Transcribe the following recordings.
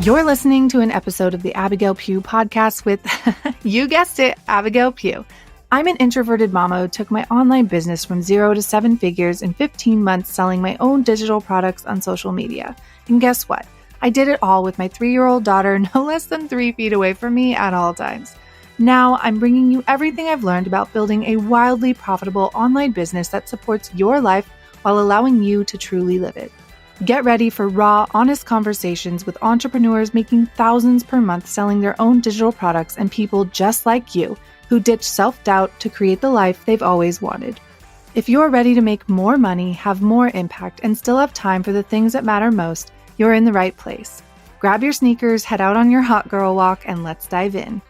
You're listening to an episode of the Abigail Pugh podcast with, you guessed it, Abigail Pugh. I'm an introverted mama who took my online business from 0 to 7 figures in 15 months selling my own digital products on social media. And guess what? I did it all with my 3-year-old daughter no less than 3 feet away from me at all times. Now I'm bringing you everything I've learned about building a wildly profitable online business that supports your life while allowing you to truly live it. Get ready for raw, honest conversations with entrepreneurs making thousands per month selling their own digital products and people just like you who ditch self-doubt to create the life they've always wanted. If you're ready to make more money, have more impact, and still have time for the things that matter most, you're in the right place. Grab your sneakers, head out on your hot girl walk, and let's dive in.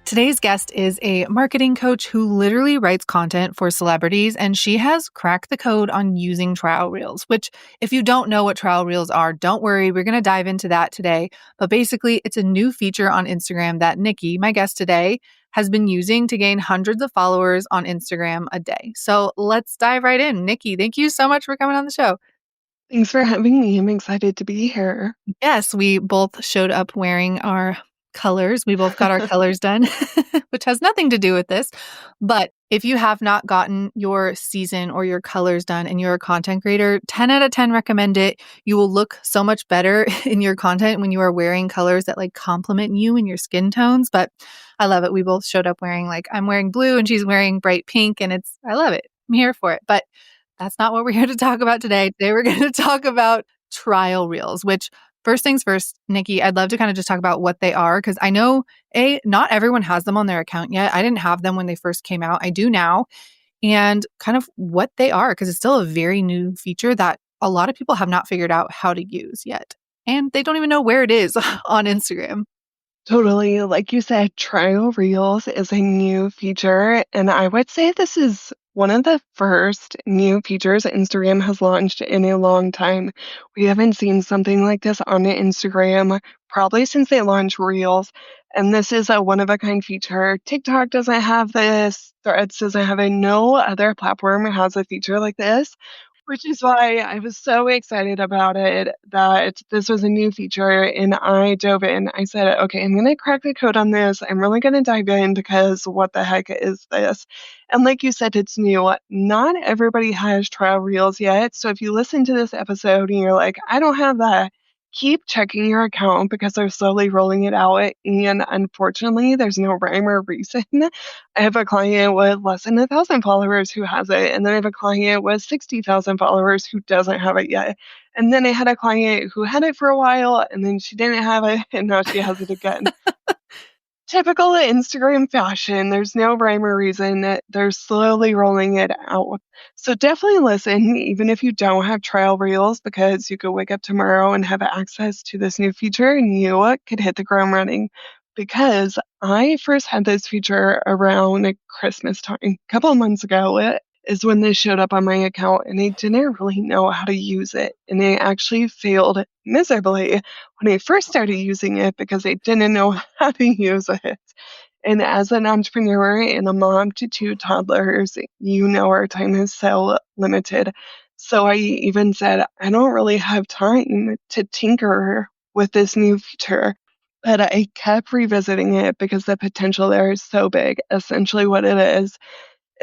Today's guest is a marketing coach who literally writes content for celebrities, and she has cracked the code on using trial reels, which if you don't know what trial reels are, don't worry, we're going to dive into that today. But basically, it's a new feature on Instagram that Niki, my guest today, has been using to gain hundreds of followers on Instagram a day. So let's dive right in. Niki, thank you so much for coming on the show. Thanks for having me. I'm excited to be here. Yes, we both showed up wearing our colors. We both got our colors done, which has nothing to do with this. But if you have not gotten your season or your colors done and you're a content creator, 10 out of 10 recommend it. You will look so much better in your content when you are wearing colors that like complement you and your skin tones. But I love it. We both showed up wearing I'm wearing blue and she's wearing bright pink, and I love it. I'm here for it. But that's not what we're here to talk about today. Today we're going to talk about trial reels, which first things first, Niki, I'd love to kind of just talk about what they are, because I know, not everyone has them on their account yet. I didn't have them when they first came out. I do now. And kind of what they are, because it's still a very new feature that a lot of people have not figured out how to use yet. And they don't even know where it is on Instagram. Totally. Like you said, trial reels is a new feature. And I would say this is one of the first new features Instagram has launched in a long time. We haven't seen something like this on Instagram probably since they launched Reels. And this is a one-of-a-kind feature. TikTok doesn't have this. Threads doesn't have it. No other platform has a feature like this. Which is why I was so excited about it that this was a new feature and I dove in. I said, okay, I'm going to crack the code on this. I'm really going to dive in because what the heck is this? And like you said, it's new. Not everybody has trial reels yet. So if you listen to this episode and you're like, I don't have that, keep checking your account because they're slowly rolling it out. And unfortunately, there's no rhyme or reason. I have a client with less than 1,000 followers who has it, and then I have a client with 60,000 followers who doesn't have it yet. And then I had a client who had it for a while, and then she didn't have it, and now she has it again. Typical Instagram fashion. There's no rhyme or reason. They're slowly rolling it out. So definitely listen, even if you don't have trial reels, because you could wake up tomorrow and have access to this new feature and you could hit the ground running. Because I first had this feature around Christmas time, a couple of months ago, is when this showed up on my account, and I didn't really know how to use it. And I actually failed miserably when I first started using it because I didn't know how to use it. And as an entrepreneur and a mom to 2 toddlers, you know our time is so limited. So I even said, I don't really have time to tinker with this new feature. But I kept revisiting it because the potential there is so big. Essentially, what it is,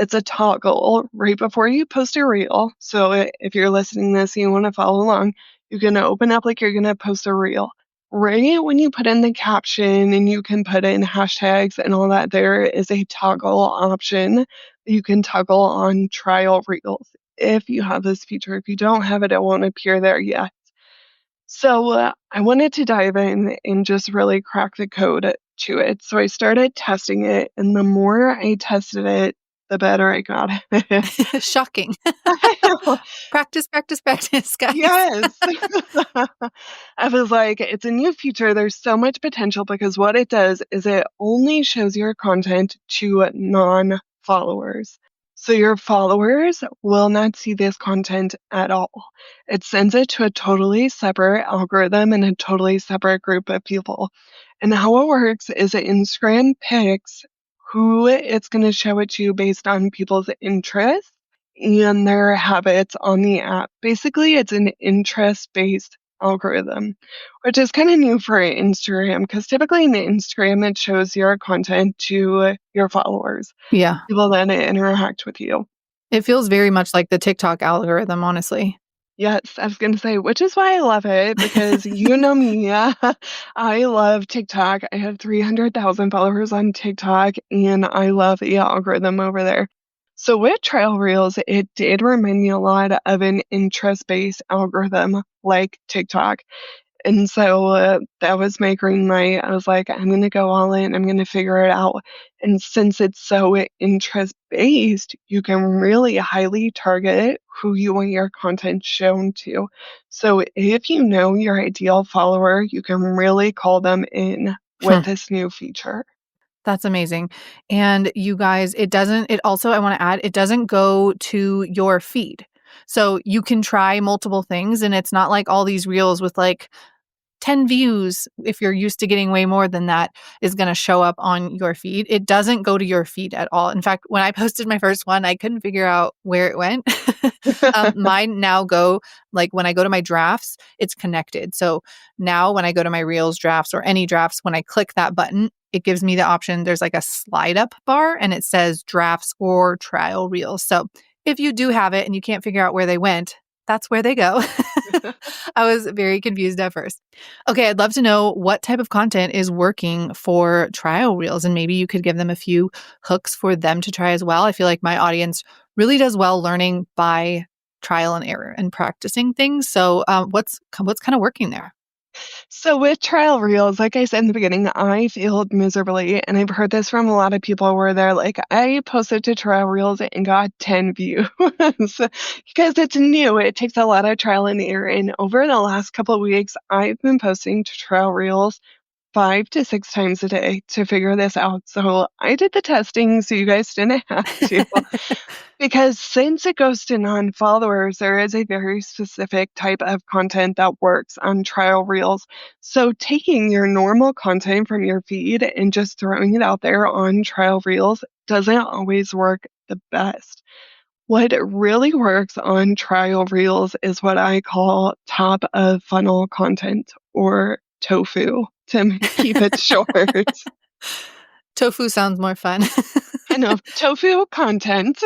it's a toggle right before you post a reel. So if you're listening to this and you want to follow along, you're going to open up like you're going to post a reel. Right when you put in the caption and you can put in hashtags and all that, there is a toggle option. You can toggle on trial reels if you have this feature. If you don't have it, it won't appear there yet. So I wanted to dive in and just really crack the code to it. So I started testing it, and the more I tested it, the better I got at it. Shocking. I know. Practice, practice, practice, guys. Yes. I was like, it's a new feature. There's so much potential because what it does is it only shows your content to non-followers. So your followers will not see this content at all. It sends it to a totally separate algorithm and a totally separate group of people. And how it works is that Instagram picks who it's going to show it to based on people's interests and their habits on the app. Basically, it's an interest-based algorithm, which is kind of new for Instagram because typically in Instagram it shows your content to your followers, Yeah. people that interact with you. It feels very much like the TikTok algorithm, honestly. Yes, I was gonna say, which is why I love it because you know me, I love TikTok. I have 300,000 followers on TikTok and I love the algorithm over there. So with trial reels, it did remind me a lot of an interest-based algorithm like TikTok. And so that was my green light. I was like, I'm going to go all in. I'm going to figure it out. And since it's so interest based, you can really highly target who you want your content shown to. So if you know your ideal follower, you can really call them in with Hmm. this new feature. That's amazing. And you guys, it also, I want to add, it doesn't go to your feed. So you can try multiple things and it's not like all these reels with like 10 views, if you're used to getting way more than that, is going to show up on your feed. It doesn't go to your feed at all. In fact, when I posted my first one, I couldn't figure out where it went. Mine now go, like when I go to my drafts, it's connected. So now when I go to my Reels drafts or any drafts, when I click that button, it gives me the option. There's like a slide up bar and it says drafts or trial reels. So if you do have it and you can't figure out where they went, that's where they go. I was very confused at first. Okay, I'd love to know what type of content is working for trial reels, and maybe you could give them a few hooks for them to try as well. I feel like my audience really does well learning by trial and error and practicing things. So, what's kind of working there? So with trial reels, like I said in the beginning, I failed miserably, and I've heard this from a lot of people where they're like, I posted to trial reels and got 10 views because it's new. It takes a lot of trial and error. And over the last couple of weeks, I've been posting to trial reels 5 to 6 times a day to figure this out. So I did the testing, so you guys didn't have to. Because since it goes to non-followers, there is a very specific type of content that works on trial reels. So taking your normal content from your feed and just throwing it out there on trial reels doesn't always work the best. What really works on trial reels is what I call top of funnel content or tofu to keep it short. Tofu sounds more fun. Kind of tofu content.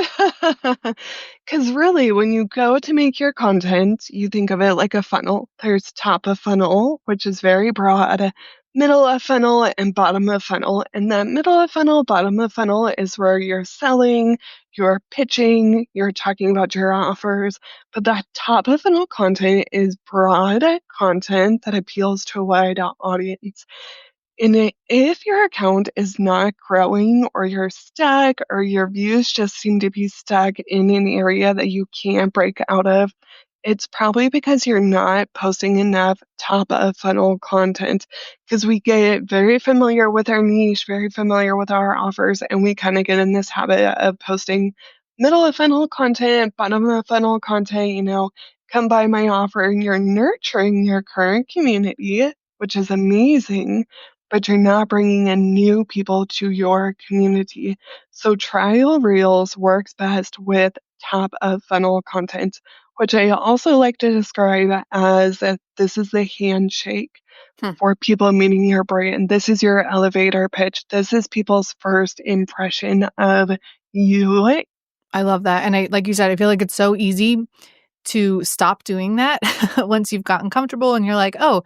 Because really, when you go to make your content, you think of it like a funnel. There's top of funnel, which is very broad, middle of funnel, and bottom of funnel. And that middle of funnel, bottom of funnel is where you're selling, you're pitching, you're talking about your offers. But that top of funnel content is broad content that appeals to a wide audience. If your account is not growing or you're stuck or your views just seem to be stuck in an area that you can't break out of, it's probably because you're not posting enough top of funnel content because we get very familiar with our niche, very familiar with our offers, and we kind of get in this habit of posting middle of funnel content, bottom of funnel content, come buy my offer, and you're nurturing your current community, which is amazing, but you're not bringing in new people to your community. So trial reels works best with top of funnel content, which I also like to describe as this is the handshake Hmm. for people meeting your brand. This is your elevator pitch. This is people's first impression of you. I love that. And like you said, I feel like it's so easy to stop doing that once you've gotten comfortable and you're like, oh,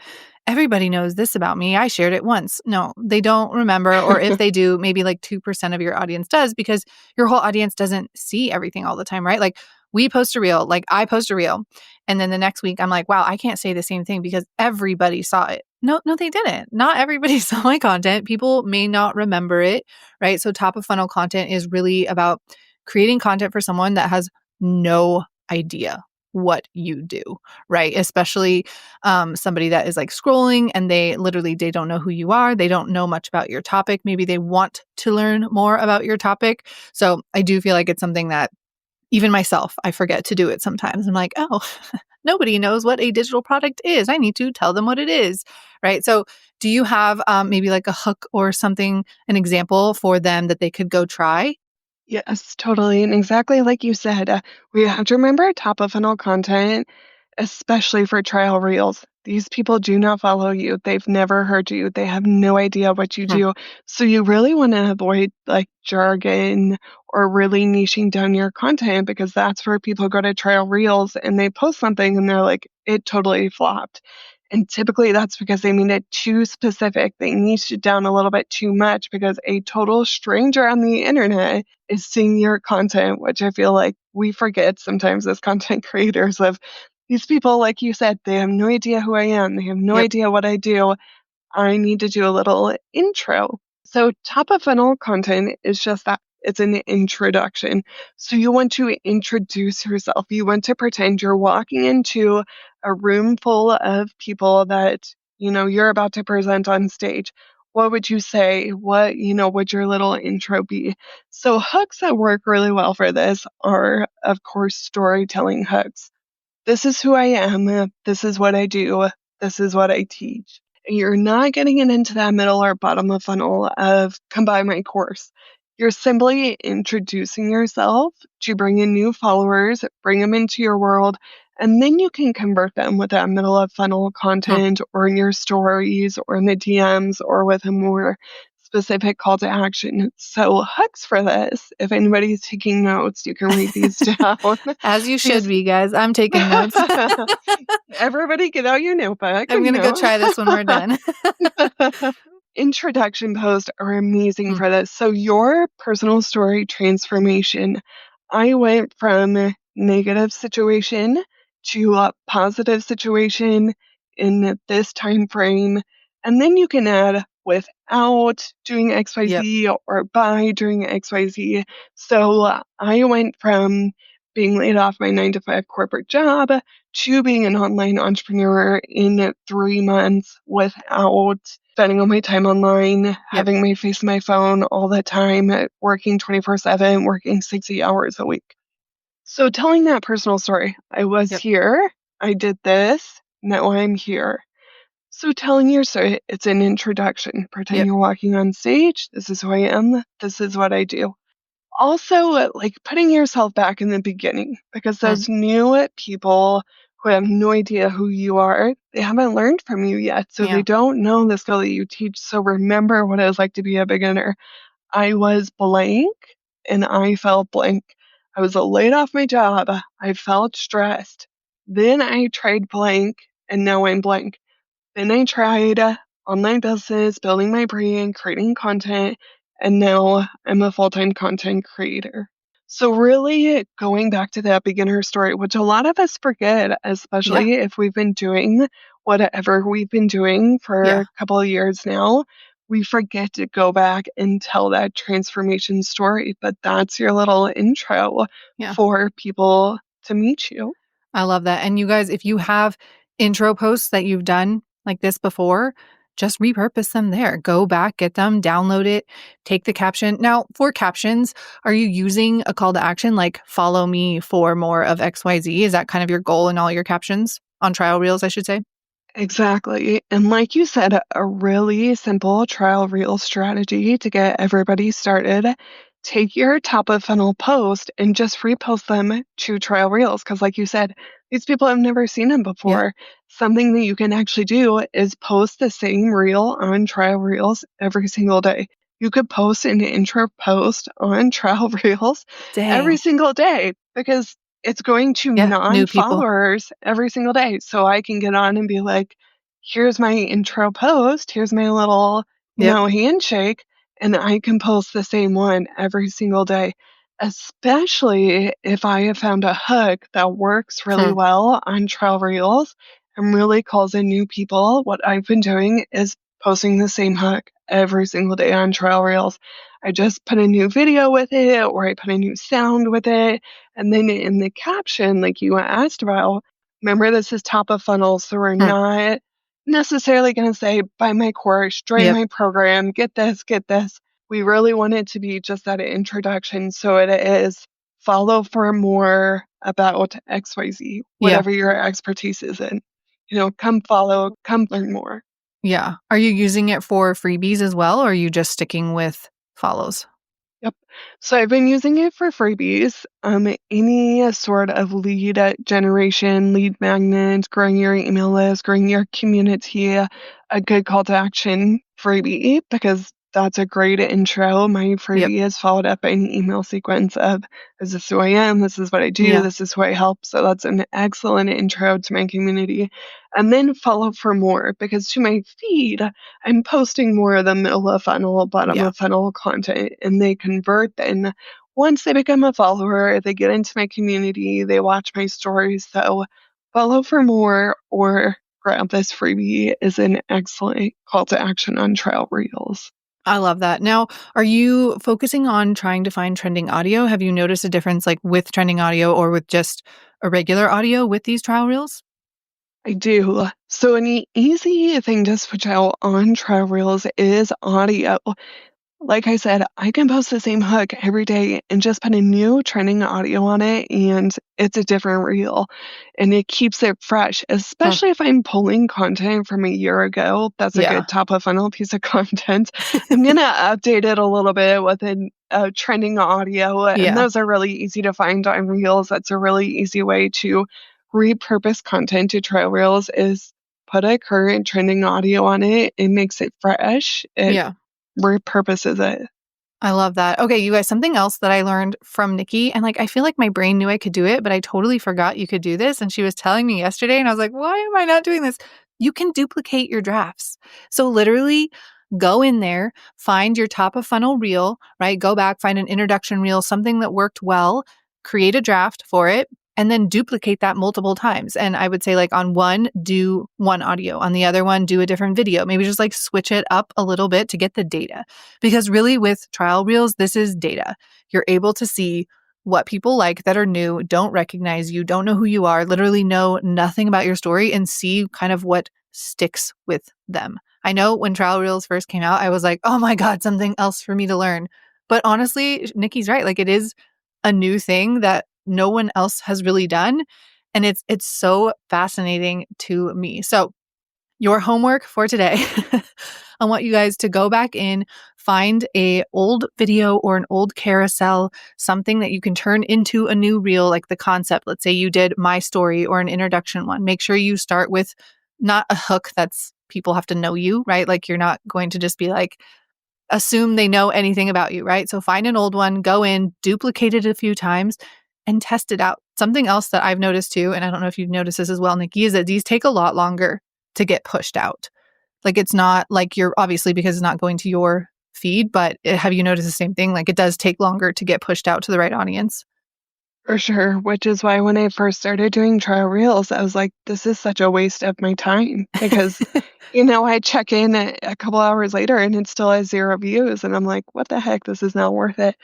everybody knows this about me. I shared it once. No, they don't remember. Or if they do, maybe like 2% of your audience does because your whole audience doesn't see everything all the time, right? Like we post a reel, like I post a reel. And then the next week I'm like, wow, I can't say the same thing because everybody saw it. No, no, they didn't. Not everybody saw my content. People may not remember it, right? So top of funnel content is really about creating content for someone that has no idea what you do, right? Especially somebody that is like scrolling and they don't know who you are. They don't know much about your topic. Maybe they want to learn more about your topic. So I do feel like it's something that even myself, I forget to do it sometimes. I'm like, oh, nobody knows what a digital product is. I need to tell them what it is, right? So do you have maybe like a hook or something, an example for them that they could go try? Yes, totally. And exactly like you said, we have to remember top of funnel content, especially for trial reels. these people do not follow you. They've never heard you. They have no idea what you Hmm. do. So you really want to avoid like jargon or really niching down your content because that's where people go to trial reels and they post something and they're like, it totally flopped. And typically that's because they made it too specific. They niched it down a little bit too much because a total stranger on the internet is seeing your content, which I feel like we forget sometimes as content creators of these people, like you said, they have no idea who I am. They have no Yep. idea what I do. I need to do a little intro. So, top of funnel content is just that it's an introduction. So, you want to introduce yourself. You want to pretend you're walking into a room full of people that, you're about to present on stage. What would you say? What, would your little intro be? So, hooks that work really well for this are, of course, storytelling hooks. This is who I am. This is what I do. This is what I teach. You're not getting it into that middle or bottom of funnel of come buy my course. You're simply introducing yourself to bring in new followers, bring them into your world, and then you can convert them with that middle of funnel Hmm. content or in your stories or in the DMs or with a more specific call to action. So, hooks for this, if anybody's taking notes, you can write these down. As you should These be, guys. I'm taking notes. Everybody get out your notebook, I'm going to go try this when we're done. Introduction posts are amazing Hmm. for this. So your personal story transformation. I went from negative situation to a positive situation in this time frame. And then you can add without doing Yep. XYZ or by doing XYZ. So I went from being laid off my 9 to 5 corporate job to being an online entrepreneur in 3 months without spending all my time online, Yep. having my face on my phone all the time, working 24/7, working 60 hours a week. So telling that personal story, I was Yep. here, I did this, now I'm here. So telling your story, it's an introduction. Pretend Yep. you're walking on stage. This is who I am. This is what I do. Also, like putting yourself back in the beginning because Hmm. those new people who have no idea who you are, they haven't learned from you yet. So they Yeah. don't know the skill that you teach. So remember what it was like to be a beginner. I was blank and I felt blank. I was laid off my job. I felt stressed. Then I tried blank and now I'm blank. Then I tried online business, building my brand, creating content, and now I'm a full-time content creator. So really going back to that beginner story, which a lot of us forget, Yeah. especially if we've been doing whatever we've been doing for Yeah. a couple of years now, we forget to go back and tell that transformation story. But that's your little intro Yeah. for people to meet you. I love that. And you guys, if you have intro posts that you've done like this before, just repurpose them there. Go back, get them, download it, take the caption. Now, for captions, are you using a call to action like follow me for more of XYZ? Is that kind of your goal in all your captions on trial reels, I should say? Exactly. And like you said, a really simple trial reel strategy to get everybody started. Take your top of funnel post and just repost them to trial reels. Because, like you said, these people have never seen them Yeah. before. Something that you can actually do is post the same reel on trial reels every single day. You could post an intro post on trial reels every Dang. single day because it's going to Yeah. New people. non-followers every single day. So I can get on and be like, here's my intro post, here's my little, Yep. handshake, and I can post the same one every single day. Especially if I have found a hook that works really Hmm. well on trial reels and really calls in new people. What I've been doing is posting the same hook every single day on trial reels. I just put a new video with it or I put a new sound with it. And then in the caption, like you asked about, remember this is top of funnel, so we're Hmm. not necessarily going to say, buy my course, join Yep. my program, get this, get this. We really want it to be just that introduction. So it is follow for more about XYZ, Yeah. whatever your expertise is in. Come follow, come learn more. Yeah. Are you using it for freebies as well, or are you just sticking with follows? Yep. So I've been using it for freebies. Any sort of lead generation, lead magnet, growing your email list, growing your community, a good call to action freebie because that's a great intro. My Yep. freebie is followed up by an email sequence of this is who I am, this is what I do, Yeah. this is who I help. So that's an excellent intro to my community. And then follow for more because to my feed, I'm posting more of the middle of funnel, bottom Yeah. of funnel content, and they convert. And once they become a follower, they get into my community, they watch my stories. So, follow for more or grab this freebie is an excellent call to action on trial reels. I love that. Now, are you focusing on trying to find trending audio? Have you noticed a difference like with trending audio or with just a regular audio with these trial reels? I do. So, an easy thing to switch out on trial reels is audio. Like I said, I can post the same hook every day and just put a new trending audio on it, and it's a different reel. And it keeps it fresh, Huh. especially if I'm pulling content from a year ago. That's a Yeah. good top of funnel piece of content. I'm going to update it a little bit with a trending audio, and Yeah. those are really easy to find on reels. That's a really easy way to repurpose content to trial reels is put a current trending audio on it. It makes it fresh. It Yeah. repurposes it. I love that. Okay, you guys, something else that I learned from Niki, and like I feel like my brain knew I could do it, but I totally forgot you could do this. And she was telling me yesterday, and I was like, why am I not doing this? You can duplicate your drafts. So literally go in there, find your top of funnel reel, right? Go back, find an introduction reel, something that worked well, create a draft for it, and then duplicate that multiple times. And I would say, like, on one, do one audio, on the other one, do a different video. Maybe just like switch it up a little bit to get the data. Because really, with trial reels, this is data. You're able to see what people like that are new, don't recognize you, don't know who you are, literally know nothing about your story, and see kind of what sticks with them. I know when trial reels first came out, I was like, oh my God, something else for me to learn. But honestly, Nikki's right. Like, it is a new thing that no one else has really done. And it's so fascinating to me. So your homework for today. I want you guys to go back in, find a old video or an old carousel, something that you can turn into a new reel, like the concept. Let's say you did my story or an introduction one. Make sure you start with not a hook that's people have to know you, right? Like you're not going to just be like, assume they know anything about you, right? So find an old one, go in, duplicate it a few times, and test it out. Something else that I've noticed too, and I don't know if you've noticed this as well, Nikki, is that these take a lot longer to get pushed out. Like it's not like you're obviously because it's not going to your feed, but have you noticed the same thing? Like it does take longer to get pushed out to the right audience. For sure, which is why when I first started doing trial reels, I was like, this is such a waste of my time because, I check in a couple hours later and it still has 0 views. And I'm like, what the heck? This is not worth it.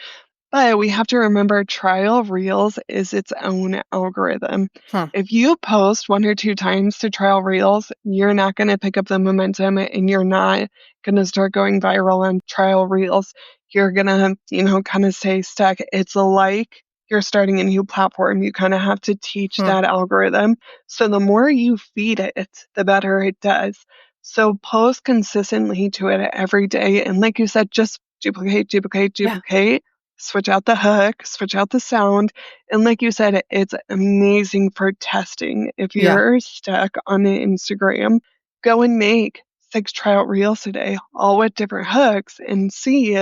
But we have to remember trial reels is its own algorithm. Huh. If you post 1 or 2 times to trial reels, you're not going to pick up the momentum and you're not going to start going viral on trial reels. You're going to, kind of stay stuck. It's like you're starting a new platform. You kind of have to teach Huh. that algorithm. So the more you feed it, the better it does. So post consistently to it every day. And like you said, just duplicate, duplicate, Yeah. duplicate, switch out the hook, switch out the sound. And like you said, it's amazing for testing. If Yeah. you're stuck on Instagram, go and make 6 trial reels a day, all with different hooks, and see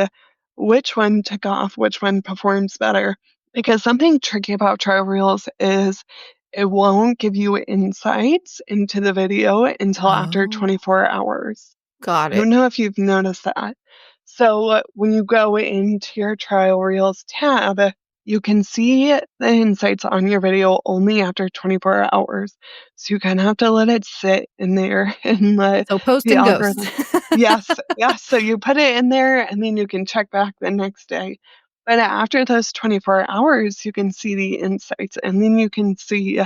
which one took off, which one performs better. Because something tricky about trial reels is it won't give you insights into the video until after Oh, 24 hours. got I don't it. know if you've noticed that. So when you go into your trial reels tab, you can see the insights on your video only after 24 hours. So you kind of have to let it sit in there and let So post the and ghost. algorithm. Yes, yes. So you put it in there and then you can check back the next day. But after those 24 hours, you can see the insights and then you can see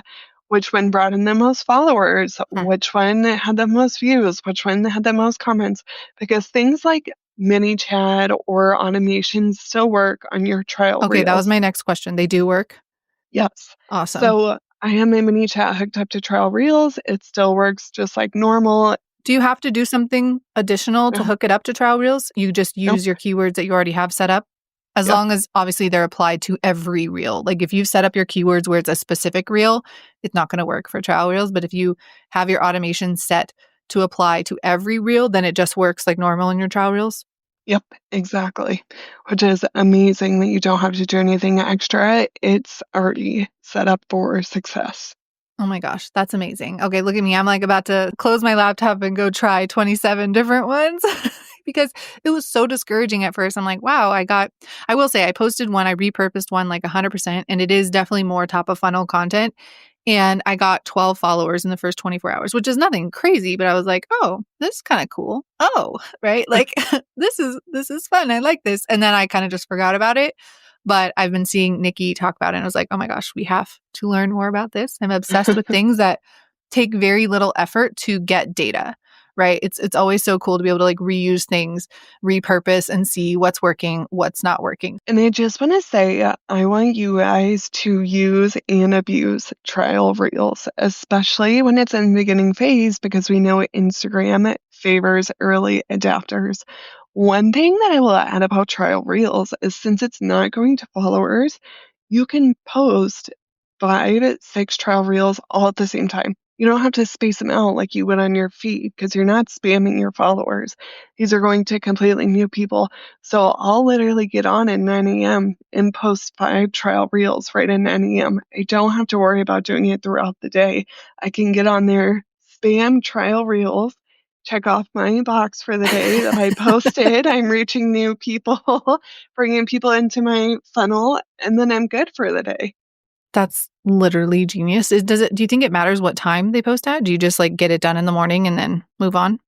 which one brought in the most followers, Huh. which one had the most views, which one had the most comments, because things like mini chat or automations still work on your trial Okay, that was reels. my next question. They do work. Yes. Awesome. So I have my mini chat hooked up to trial reels. It still works just like normal. Do you have to do something additional to No, hook it up to trial reels? You just nope. use your keywords that you already have set up? As Yep. long as obviously they're applied to every reel. Like if you've set up your keywords where it's a specific reel, it's not going to work for trial reels. But if you have your automation set to apply to every reel, then it just works like normal in your trial reels. Yep, exactly. Which is amazing that you don't have to do anything extra. It's already set up for success. Oh my gosh, that's amazing. Okay, look at me. I'm like about to close my laptop and go try 27 different ones because it was so discouraging at first. I'm like, wow, I will say I posted one, I repurposed one like 100%, and it is definitely more top of funnel content. And I got 12 followers in the first 24 hours, which is nothing crazy, but I was like, oh, this is kind of cool. Oh, right. Like this is fun. I like this. And then I kind of just forgot about it. But I've been seeing Niki talk about it, and I was like, oh my gosh, we have to learn more about this. I'm obsessed with things that take very little effort to get data, right? It's always so cool to be able to like reuse things, repurpose, and see what's working, what's not working. And I just want to say, I want you guys to use and abuse trial reels, especially when it's in the beginning phase, because we know Instagram favors early adapters. One thing that I will add about trial reels is since it's not going to followers, you can post 5, 6 trial reels all at the same time. You don't have to space them out like you would on your feed because you're not spamming your followers. These are going to completely new people. So I'll literally get on at 9 a.m. and post 5 trial reels right at 9 a.m. I don't have to worry about doing it throughout the day. I can get on there, spam trial reels, check off my box for the day that I posted. I'm reaching new people, bringing people into my funnel, and then I'm good for the day. That's literally genius. Do you think it matters what time they post at? Do you just like get it done in the morning and then move on?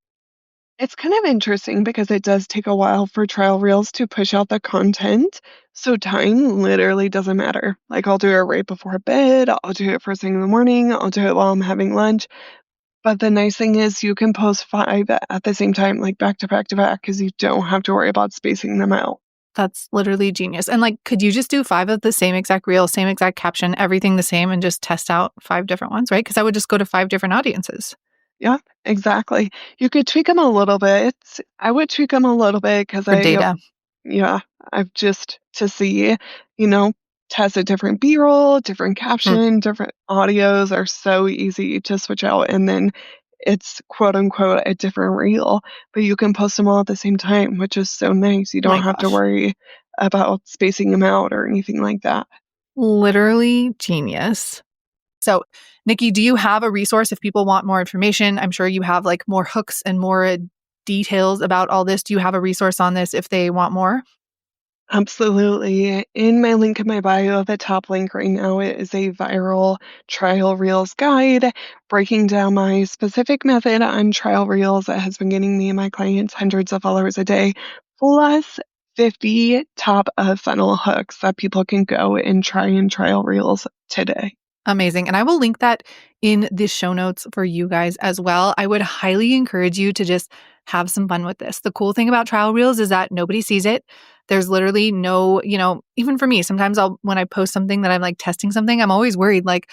It's kind of interesting because it does take a while for trial reels to push out the content. So time literally doesn't matter. Like I'll do it right before bed, I'll do it first thing in the morning, I'll do it while I'm having lunch. But the nice thing is you can post 5 at the same time, like back to back to back, because you don't have to worry about spacing them out. That's literally genius. And like, could you just do 5 of the same exact reel, same exact caption, everything the same, and just test out 5 different ones, right? Because I would just go to 5 different audiences Yeah, exactly. You could tweak them a little bit. I would tweak them a little bit because for data. yeah, I've just to see, you know, test a different B-roll, different Hmm. caption, different audios are so easy to switch out. And then it's quote unquote a different reel, but you can post them all at the same time, which is so nice. You don't My have to gosh. worry about spacing them out or anything like that. Literally genius. So, Niki, do you have a resource if people want more information? I'm sure you have like more hooks and more details about all this. Do you have a resource on this if they want more? Absolutely. In my link in my bio, the top link right now is a viral trial reels guide breaking down my specific method on trial reels that has been getting me and my clients hundreds of followers a day, plus 50 top of funnel hooks that people can go and try in trial reels today. Amazing. And I will link that in the show notes for you guys as well. I would highly encourage you to just have some fun with this. The cool thing about trial reels is that nobody sees it. There's literally no, even for me, sometimes when I post something that I'm like testing something, I'm always worried, like,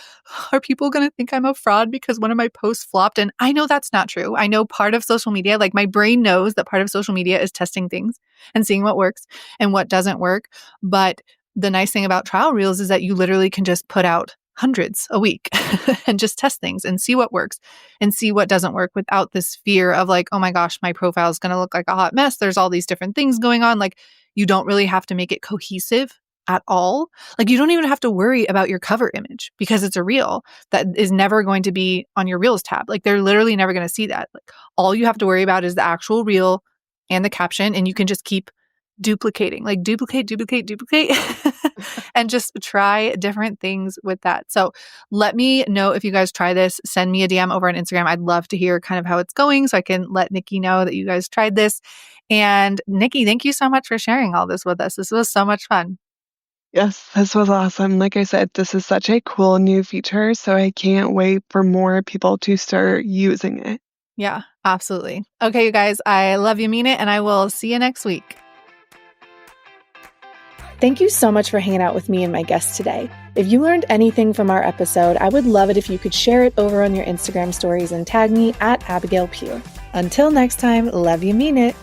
are people going to think I'm a fraud because one of my posts flopped? And I know that's not true. I know part of social media, like my brain knows that part of social media is testing things and seeing what works and what doesn't work. But the nice thing about trial reels is that you literally can just put out hundreds a week and just test things and see what works and see what doesn't work without this fear of like, oh my gosh, my profile is going to look like a hot mess. There's all these different things going on. Like you don't really have to make it cohesive at all. Like you don't even have to worry about your cover image because it's a reel that is never going to be on your reels tab. Like they're literally never going to see that. Like all you have to worry about is the actual reel and the caption, and you can just keep duplicating, like duplicate, and just try different things with that. So let me know if you guys try this. Send me a DM over on Instagram. I'd love to hear kind of how it's going so I can let Niki know that you guys tried this. And Niki, thank you so much for sharing all this with us. This was so much fun. Yes, this was awesome. Like I said, this is such a cool new feature, so I can't wait for more people to start using it. Yeah, absolutely. Okay, you guys, I love you, mean it, and I will see you next week. Thank you so much for hanging out with me and my guests today. If you learned anything from our episode, I would love it if you could share it over on your Instagram stories and tag me at Abigail Pugh. Until next time, love you, mean it.